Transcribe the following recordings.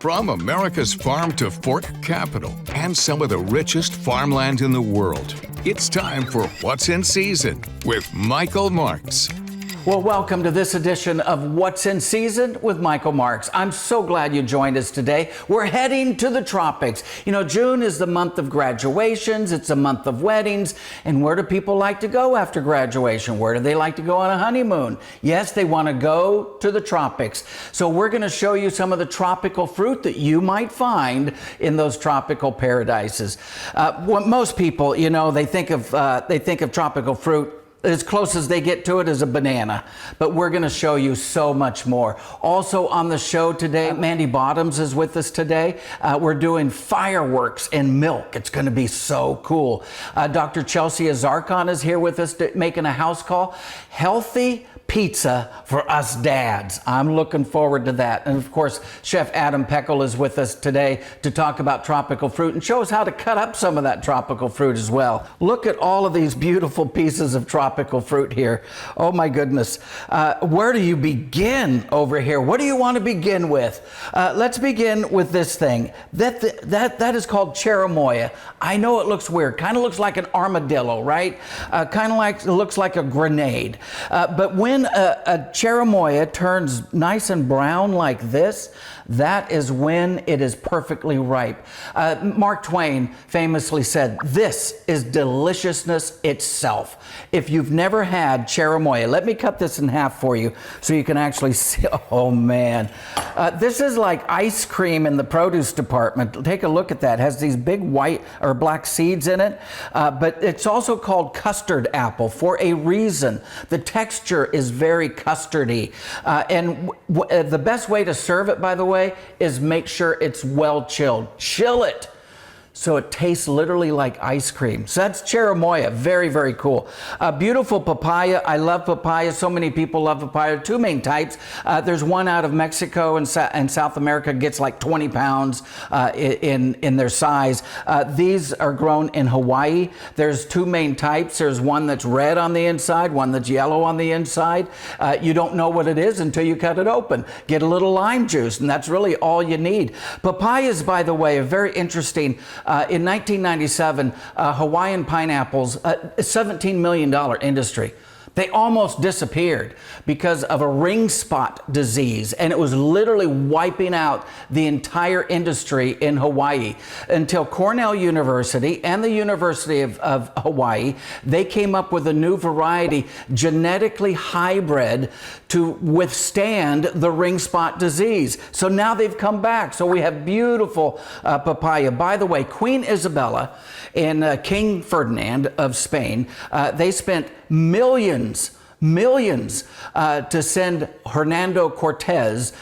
From America's farm to fork capital and some of the richest farmland in the world, it's time for What's in Season with Michael Marks. Well, welcome to this edition of What's in Season with Michael Marks. I'm so glad you joined us today. We're heading to the tropics. You know, June is the month of graduations. It's a month of weddings. And where do people like to go after graduation? Where do they like to go on a honeymoon? Yes, they want to go to the tropics. So we're going to show you some of the tropical fruit that you might find in those tropical paradises. Most people, you know, they think of tropical fruit. As close as they get to it is a banana, but we're going to show you so much more. Also on the show today, Mandy Bottoms is with us today. We're doing fireworks and milk. It's going to be so cool. Dr. Chelsea Azarkan is here with us making a house call. Healthy pizza for us dads. I'm looking forward to that. And of course, Chef Adam Peckel is with us today to talk about tropical fruit and show us how to cut up some of that tropical fruit as well. Look at all of these beautiful pieces of tropical fruit here. Oh my goodness. Where do you begin over here? What do you want to begin with? Let's begin with this thing. That is called cherimoya. I know it looks weird. Kind of looks like an armadillo, right? Kind of like, it looks like a grenade. But when a cherimoya turns nice and brown like this, that is when it is perfectly ripe. Mark Twain famously said, "This is deliciousness itself." If you've never had cherimoya, let me cut this in half for you so you can actually see. Oh man, this is like ice cream in the produce department. Take a look at that. It has these big white or black seeds in it, but it's also called custard apple for a reason. The texture is very custardy, and the best way to serve it, by the way, is make sure it's well chilled. Chill it so it tastes literally like ice cream. So that's cherimoya. Very, very cool. Beautiful papaya. I love papaya. So many people love papaya. Two main types. There's one out of Mexico and South America, gets like 20 pounds in their size. These are grown in Hawaii. There's two main types. There's one that's red on the inside, one that's yellow on the inside. You don't know what it is until you cut it open. Get a little lime juice, and that's really all you need. Papayas, by the way, are very interesting. In 1997, Hawaiian pineapples, a $17 million industry. They almost disappeared because of a ring spot disease, and it was literally wiping out the entire industry in Hawaii until Cornell University and the University of Hawaii, they came up with a new variety, genetically hybrid, to withstand the ring spot disease. So now they've come back. So we have beautiful papaya. By the way, Queen Isabella and King Ferdinand of Spain, they spent millions to send Hernando Cortez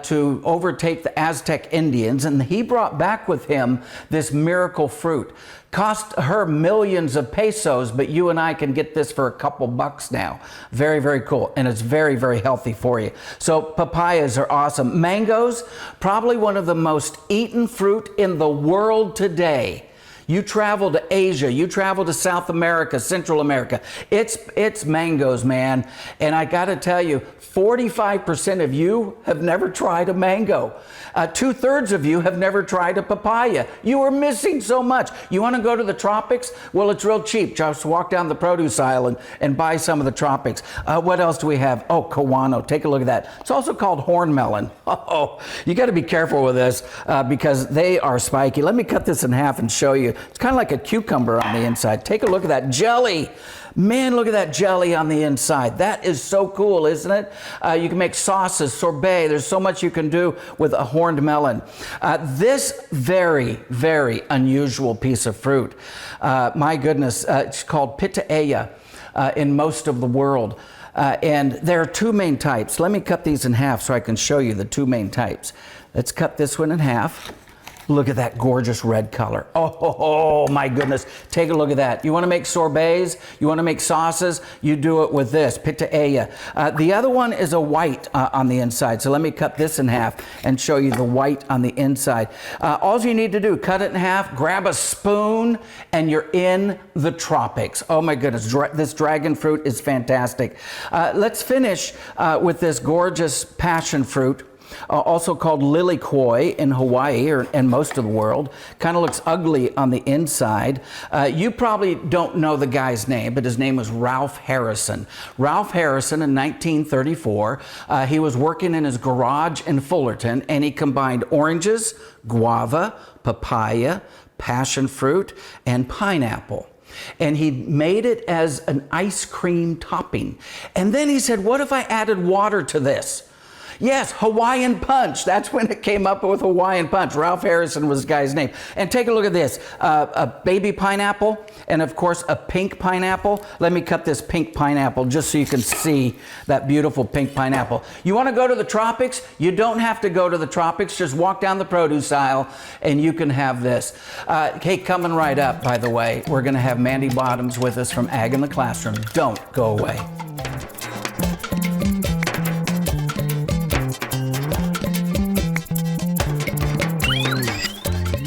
to overtake the Aztec Indians, and he brought back with him this miracle fruit. Cost her millions of pesos, but you and I can get this for a couple bucks now. Very, very cool, and it's very, very healthy for you. So papayas are awesome. Mangoes, probably one of the most eaten fruit in the world today. You travel to Asia, you travel to South America, Central America, it's mangoes, man. And I gotta tell you, 45% of you have never tried a mango. 2/3 of you have never tried a papaya. You are missing so much. You wanna go to the tropics? Well, it's real cheap. Just walk down the produce aisle and buy some of the tropics. What else do we have? Oh, Kawano, take a look at that. It's also called horn melon. Oh, you gotta be careful with this because they are spiky. Let me cut this in half and show you. It's kind of like a cucumber on the inside. Take a look at that jelly. Man, look at that jelly on the inside. That is so cool, isn't it? You can make sauces, sorbet. There's so much you can do with a horned melon. This very, very unusual piece of fruit, my goodness, it's called pitaya in most of the world. And there are two main types. Let me cut these in half so I can show you the two main types. Let's cut this one in half. Look at that gorgeous red color. Oh my goodness. Take a look at that. You want to make sorbets? You want to make sauces? You do it with this, pitaya. The other one is a white on the inside. So let me cut this in half and show you the white on the inside. All you need to do, cut it in half, grab a spoon, and you're in the tropics. Oh my goodness. This dragon fruit is fantastic. Let's finish with this gorgeous passion fruit. also called lilikoi in Hawaii and most of the world. Kind of looks ugly on the inside. You probably don't know the guy's name, but his name was Ralph Harrison. Ralph Harrison in 1934, he was working in his garage in Fullerton, and he combined oranges, guava, papaya, passion fruit, and pineapple. And he made it as an ice cream topping. And then he said, what if I added water to this? Yes, Hawaiian Punch. That's when it came up with Hawaiian Punch. Ralph Harrison was the guy's name. And take a look at this. A baby pineapple and, of course, a pink pineapple. Let me cut this pink pineapple just so you can see that beautiful pink pineapple. You want to go to the tropics? You don't have to go to the tropics. Just walk down the produce aisle and you can have this. Hey, coming right up, by the way, we're going to have Mandy Bottoms with us from Ag in the Classroom. Don't go away.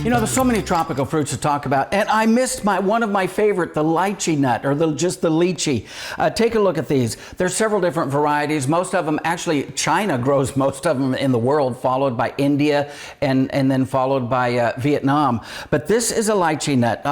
You know, there's so many tropical fruits to talk about, and I missed one of my favorite, the lychee nut, or just the lychee. Take a look at these. There's several different varieties. Most of them, actually, China grows most of them in the world, followed by India, and then followed by Vietnam. But this is a lychee nut.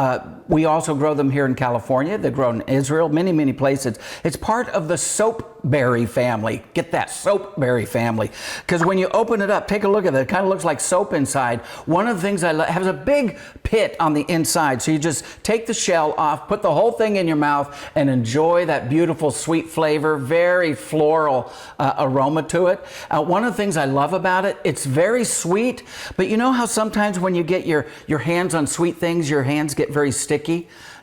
We also grow them here in California. They're grown in Israel, many, many places. It's part of the soapberry family. Get that, soapberry family. Because when you open it up, take a look at it. It kind of looks like soap inside. One of the things I love, has a big pit on the inside. So you just take the shell off, put the whole thing in your mouth, and enjoy that beautiful sweet flavor, very floral aroma to it. One of the things I love about it, it's very sweet, but you know how sometimes when you get your hands on sweet things, your hands get very sticky?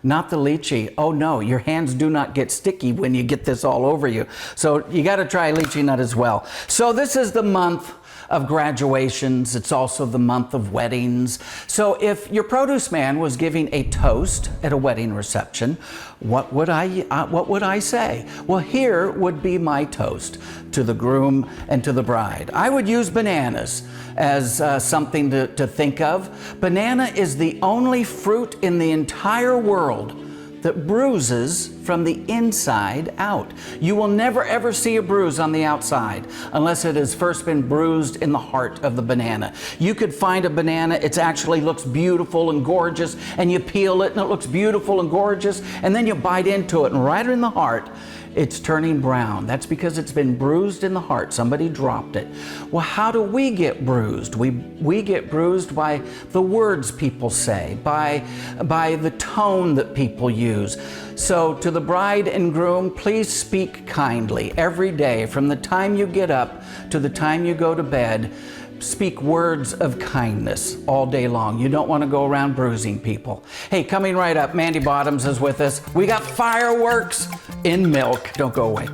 Not the lychee. Oh no, your hands do not get sticky when you get this all over you. So you got to try lychee nut as well. So this is the month of graduations. It's also the month of weddings. So if your produce man was giving a toast at a wedding reception, what would I say? Well, here would be my toast to the groom and to the bride. I would use bananas as something to think of. Banana is the only fruit in the entire world that bruises from the inside out. You will never ever see a bruise on the outside unless it has first been bruised in the heart of the banana. You could find a banana, it actually looks beautiful and gorgeous, and you peel it and it looks beautiful and gorgeous, and then you bite into it, and right in the heart, it's turning brown. That's because it's been bruised in the heart. Somebody dropped it. Well, how do we get bruised? We get bruised by the words people say, by the tone that people use. So to the bride and groom, please speak kindly every day from the time you get up to the time you go to bed. Speak words of kindness all day long. You don't want to go around bruising people. Hey, coming right up, Mandy Bottoms is with us. We got fireworks in milk. Don't go away.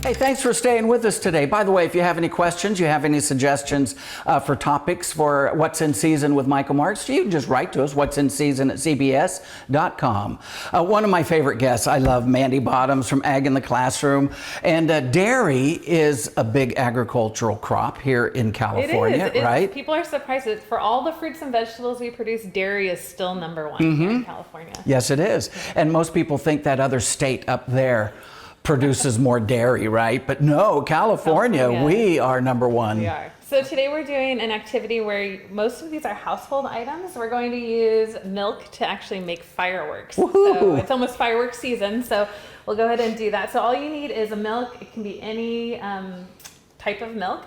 Hey, thanks for staying with us today. By the way, if you have any questions, you have any suggestions for topics for What's in Season with Michael Marks, you can just write to us, what'sinseason@cbs.com. One of my favorite guests, I love Mandy Bottoms from Ag in the Classroom. And dairy is a big agricultural crop here in California, right? People are surprised that for all the fruits and vegetables we produce, dairy is still number one here in California. Yes, it is. And most people think that other state up there produces more dairy, right? But no, California, we are number one. We are. So today we're doing an activity where most of these are household items. We're going to use milk to actually make fireworks. Woo-hoo. So it's almost firework season, so we'll go ahead and do that. So all you need is a milk. It can be any type of milk,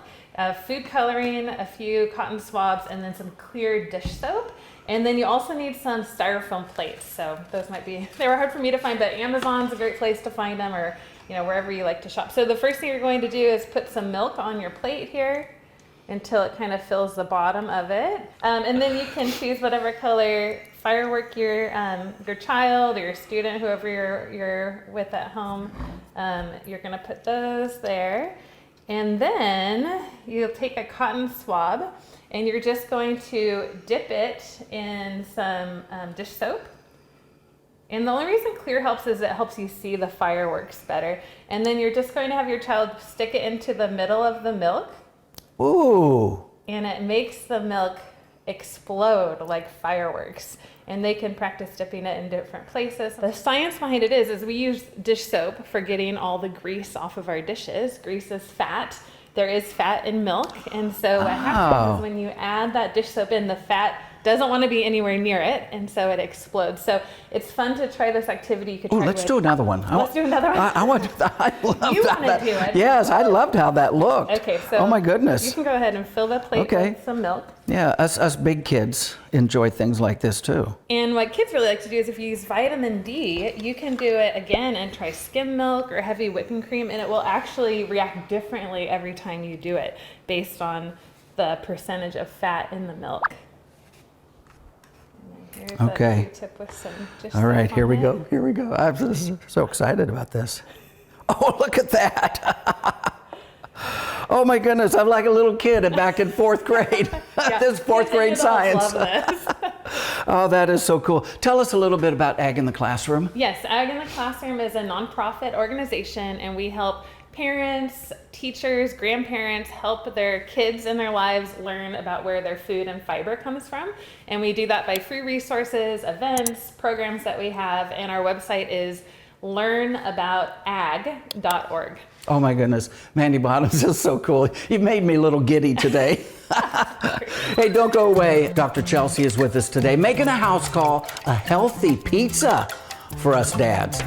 food coloring, a few cotton swabs, and then some clear dish soap. And then you also need some styrofoam plates. So those they were hard for me to find, but Amazon's a great place to find them, or wherever you like to shop. So the first thing you're going to do is put some milk on your plate here until it kind of fills the bottom of it. And then you can choose whatever color firework your child or your student, whoever you're with at home, you're gonna put those there. And then you'll take a cotton swab and you're just going to dip it in some dish soap. And the only reason clear helps is it helps you see the fireworks better. And then you're just going to have your child stick it into the middle of the milk. Ooh. And it makes the milk explode like fireworks. And they can practice dipping it in different places. The science behind it is we use dish soap for getting all the grease off of our dishes. Grease is fat. There is fat in milk. And so what happens is when you add that dish soap in, the fat doesn't want to be anywhere near it, and so it explodes. So it's fun to try this activity. You could try let's do another one. Let's do another one. I loved You how want to do it. Yes, I loved how that looked. Okay, so oh my goodness. You can go ahead and fill the plate with some milk. Yeah, us big kids enjoy things like this too. And what kids really like to do is if you use vitamin D, you can do it again and try skim milk or heavy whipping cream, and it will actually react differently every time you do it based on the percentage of fat in the milk. Okay. All right, here we go. Here we go. I'm just so excited about this. Oh, look at that. Oh my goodness, I'm like a little kid back in fourth grade. This fourth grade science. Love this. Oh, that is so cool. Tell us a little bit about Ag in the Classroom. Yes, Ag in the Classroom is a nonprofit organization, and we help parents, teachers, grandparents help their kids in their lives learn about where their food and fiber comes from. And we do that by free resources, events, programs that we have, and our website is learnaboutag.org. Oh my goodness, Mandy Bottoms is so cool. You made me a little giddy today. Hey, don't go away. Dr. Chelsea is with us today, making a house call, a healthy pizza for us dads.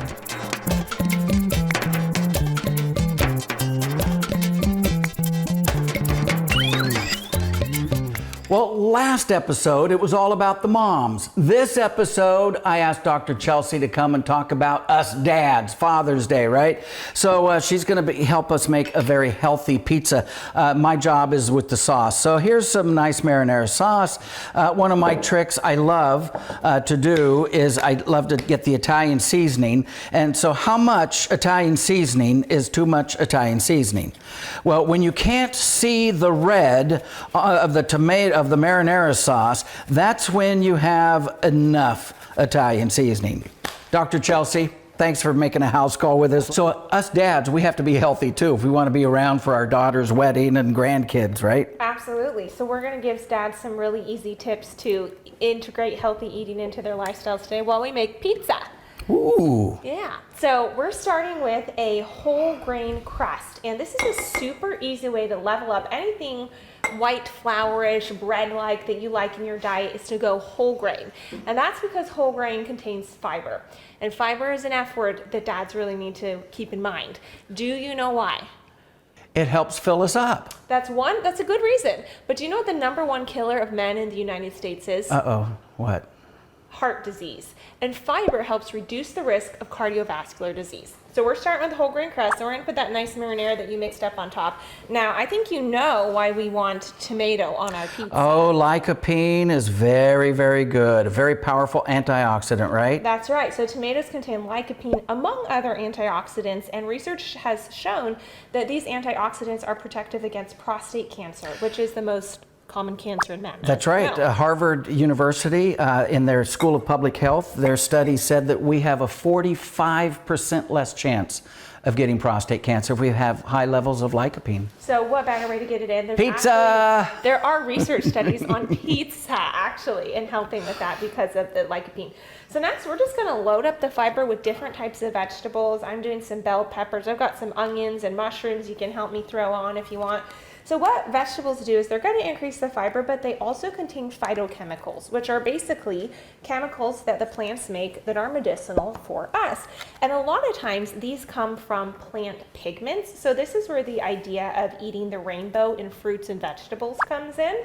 Well, last episode, it was all about the moms. This episode, I asked Dr. Chelsea to come and talk about us dads, Father's Day, right? So she's going to help us make a very healthy pizza. My job is with the sauce. So here's some nice marinara sauce. One of my tricks I love to do is I love to get the Italian seasoning. And so how much Italian seasoning is too much Italian seasoning? Well, when you can't see the red of the tomato, of the marinara sauce, that's when you have enough Italian seasoning. Dr. Chelsea, thanks for making a house call with us. So us dads, we have to be healthy too if we want to be around for our daughter's wedding and grandkids, right? Absolutely. So we're going to give dads some really easy tips to integrate healthy eating into their lifestyles today while we make pizza. Ooh. Yeah. So we're starting with a whole grain crust, and this is a super easy way to level up anything white flourish, bread-like that you like in your diet is to go whole grain. And that's because whole grain contains fiber. And fiber is an F word that dads really need to keep in mind. Do you know why? It helps fill us up. That's a good reason. But do you know what the #1 killer of men in the United States is? Uh-oh, what? Heart disease. And fiber helps reduce the risk of cardiovascular disease. So we're starting with the whole grain crust, and we're going to put that nice marinara that you mixed up on top. Now, I think you know why we want tomato on our pizza. Oh, lycopene is very, very good. A very powerful antioxidant, right? That's right. So tomatoes contain lycopene among other antioxidants, and research has shown that these antioxidants are protective against prostate cancer, which is the most common cancer in men. That's right. Harvard University, in their School of Public Health, their study said that we have a 45% less chance of getting prostate cancer if we have high levels of lycopene. So what better way to get it in? Pizza! There are research studies on pizza, actually, and helping with that because of the lycopene. So next, we're just going to load up the fiber with different types of vegetables. I'm doing some bell peppers. I've got some onions and mushrooms you can help me throw on if you want. So what vegetables do is they're going to increase the fiber, but they also contain phytochemicals, which are basically chemicals that the plants make that are medicinal for us. And a lot of times these come from plant pigments. So this is where the idea of eating the rainbow in fruits and vegetables comes in.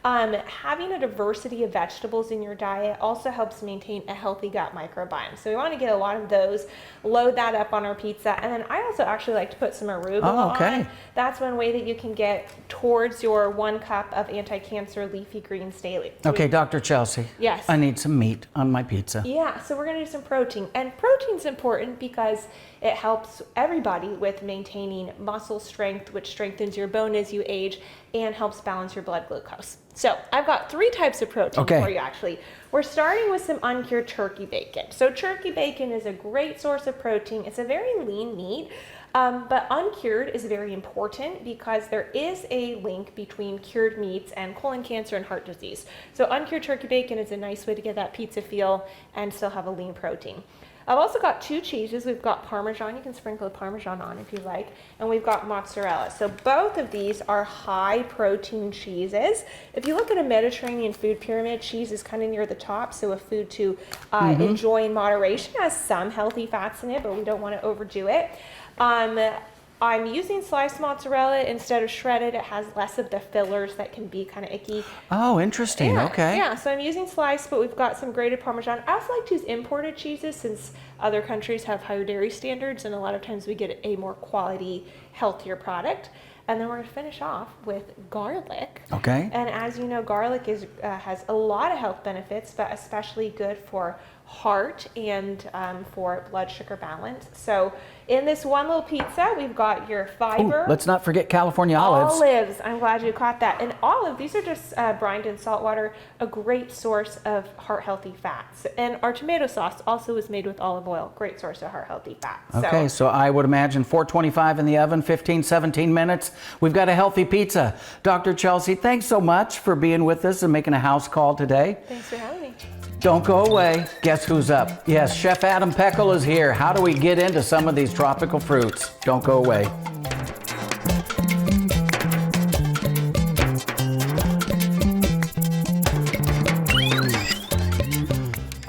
Having a diversity of vegetables in your diet also helps maintain a healthy gut microbiome. So we want to get a lot of those, load that up on our pizza. And then I also actually like to put some arugula on. That's one way that you can get towards your 1 cup of anti-cancer leafy greens daily. Okay, Dr. Chelsea. Yes. I need some meat on my pizza. Yeah, so we're going to do some protein. And protein's important because it helps everybody with maintaining muscle strength, which strengthens your bone as you age and helps balance your blood glucose. So I've got 3 types of protein Okay. for you actually. We're starting with some uncured turkey bacon. So turkey bacon is a great source of protein. It's a very lean meat, but uncured is very important because there is a link between cured meats and colon cancer and heart disease. So uncured turkey bacon is a nice way to get that pizza feel and still have a lean protein. I've also got 2 cheeses. We've got Parmesan. You can sprinkle the Parmesan on if you like. And we've got mozzarella. So both of these are high protein cheeses. If you look at a Mediterranean food pyramid, cheese is kind of near the top. So a food to enjoy in moderation. It has some healthy fats in it, but we don't want to overdo it. I'm using sliced mozzarella instead of shredded. It has less of the fillers that can be kind of icky. Oh, interesting. Yeah, Okay. Yeah, so I'm using sliced, but we've got some grated Parmesan. I also like to use imported cheeses since other countries have higher dairy standards, and a lot of times we get a more quality, healthier product. And then we're going to finish off with garlic. Okay. And as you know, garlic has a lot of health benefits, but especially good for heart and for blood sugar balance. So in this one little pizza, we've got your fiber. Ooh, let's not forget California olives. Olives, I'm glad you caught that. And olive, these are just brined in salt water, a great source of heart healthy fats. And our tomato sauce also is made with olive oil, great source of heart healthy fats. Okay, so I would imagine 425 in the oven, 15, 17 minutes. We've got a healthy pizza. Dr. Chelsea, thanks so much for being with us and making a house call today. Thanks for having me. Don't go away. Guess who's up? Yes, Chef Adam Peckel is here. How do we get into some of these tropical fruits? Don't go away.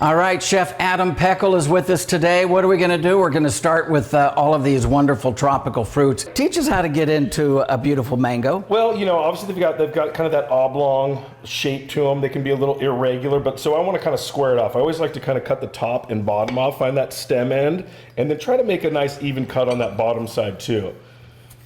All right, Chef Adam Peckel is with us today. What are we going to do? We're going to start with all of these wonderful tropical fruits. Teach us how to get into a beautiful mango. Well, you know, obviously they've got kind of that oblong shape to them. They can be a little irregular, but so I want to kind of square it off. I always like to kind of cut the top and bottom off, find that stem end, and then try to make a nice even cut on that bottom side too.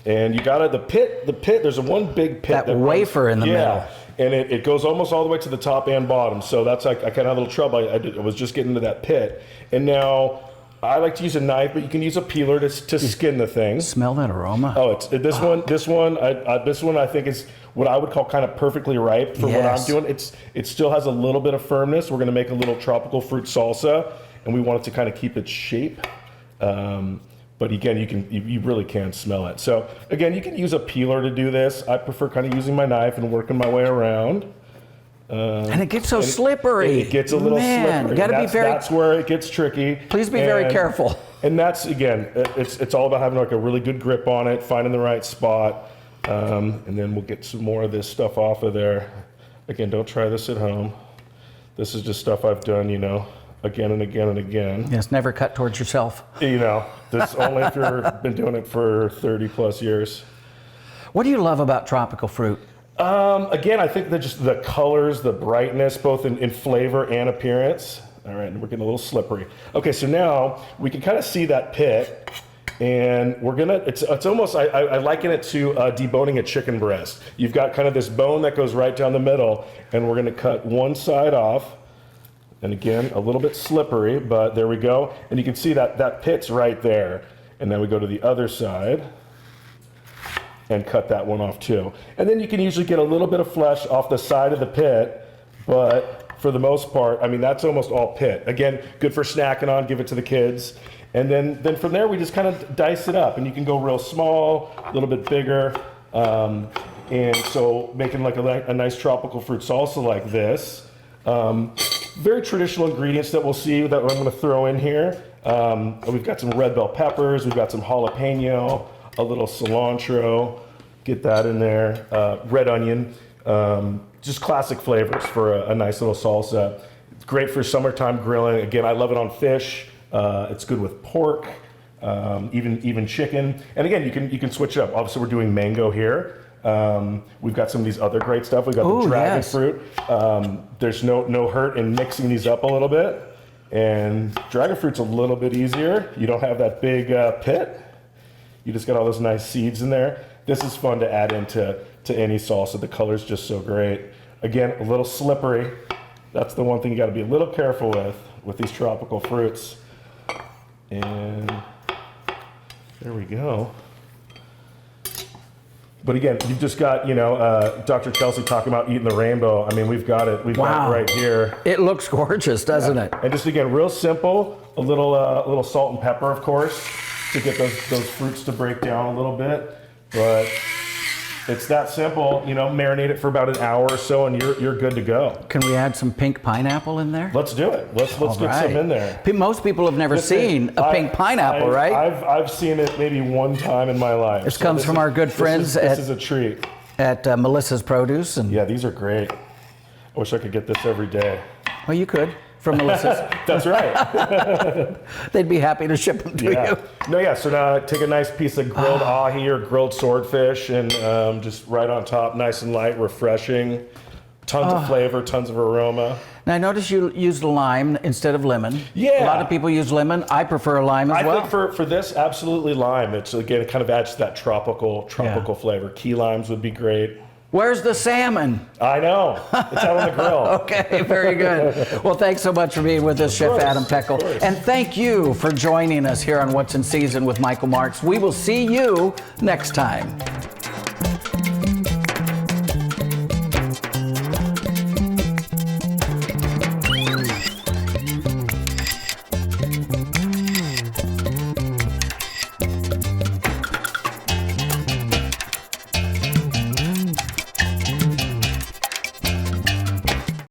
And you got the pit, there's one big pit. That wafer in the middle. And it goes almost all the way to the top and bottom. So that's like, I kind of had a little trouble. I was just getting into that pit. And now I like to use a knife, but you can use a peeler to skin the thing. Smell that aroma. Oh, this one I think is what I would call kind of perfectly ripe for what I'm doing. It still has a little bit of firmness. We're going to make a little tropical fruit salsa, and we want it to kind of keep its shape. But again, you really can smell it. So again, you can use a peeler to do this. I prefer kind of using my knife and working my way around. And it gets so slippery. It gets a little slippery. That's where it gets tricky. Please be very careful. And that's, again, it's all about having like a really good grip on it, finding the right spot. And then we'll get some more of this stuff off of there. Again, don't try this at home. This is just stuff I've done, again and again and again. Yes, never cut towards yourself. This only if you've been doing it for 30 plus years. What do you love about tropical fruit? Again, I think that just the colors, the brightness, both in flavor and appearance. All right, and we're getting a little slippery. Okay, so now we can kind of see that pit, and we're gonna, it's almost, I liken it to deboning a chicken breast. You've got kind of this bone that goes right down the middle, and we're gonna cut one side off. And again, a little bit slippery, but there we go. And you can see that pit's right there. And then we go to the other side and cut that one off too. And then you can usually get a little bit of flesh off the side of the pit, but for the most part, I mean, that's almost all pit. Again, good for snacking on, give it to the kids. And then from there, we just kind of dice it up. And you can go real small, a little bit bigger. And so making like a nice tropical fruit salsa like this. Very traditional ingredients that we'll see that I'm going to throw in here. We've got some red bell peppers, we've got some jalapeno, a little cilantro, get that in there, red onion, just classic flavors for a nice little salsa. It's great for summertime grilling. Again, I love it on fish. It's good with pork, even chicken. And again, you can switch it up. Obviously, we're doing mango here. We've got some of these other great stuff. We've got the dragon fruit. There's no hurt in mixing these up a little bit. And dragon fruit's a little bit easier. You don't have that big pit. You just got all those nice seeds in there. This is fun to add into any salsa. The color's just so great. Again, a little slippery. That's the one thing you got to be a little careful with these tropical fruits. And there we go. But again, you've just got, Dr. Kelsey talking about eating the rainbow. I mean, we've got it. We've got it right here. It looks gorgeous, doesn't it? And just again, real simple. A little salt and pepper, of course, to get those fruits to break down a little bit. But it's that simple. Marinate it for about an hour or so, and you're good to go. Can we add some pink pineapple in there? Let's do it. Let's get some in there. Most people have never seen a pink pineapple, right? I've seen it maybe one time in my life. This comes from our good friends this is a treat. At Melissa's Produce. And yeah, these are great. I wish I could get this every day. Well, you could. From Melissa's. That's right. They'd be happy to ship them to you. So now take a nice piece of grilled ahi or grilled swordfish and just right on top, nice and light, refreshing. Tons of flavor, tons of aroma. Now, I noticed you used lime instead of lemon. Yeah. A lot of people use lemon. I prefer lime as well. I think for this, absolutely lime. It's, again, it kind of adds to that tropical flavor. Key limes would be great. Where's the salmon? I know. It's out on the grill. Okay, very good. Well, thanks so much for being with us, Chef Adam Peckel. And thank you for joining us here on What's in Season with Michael Marks. We will see you next time.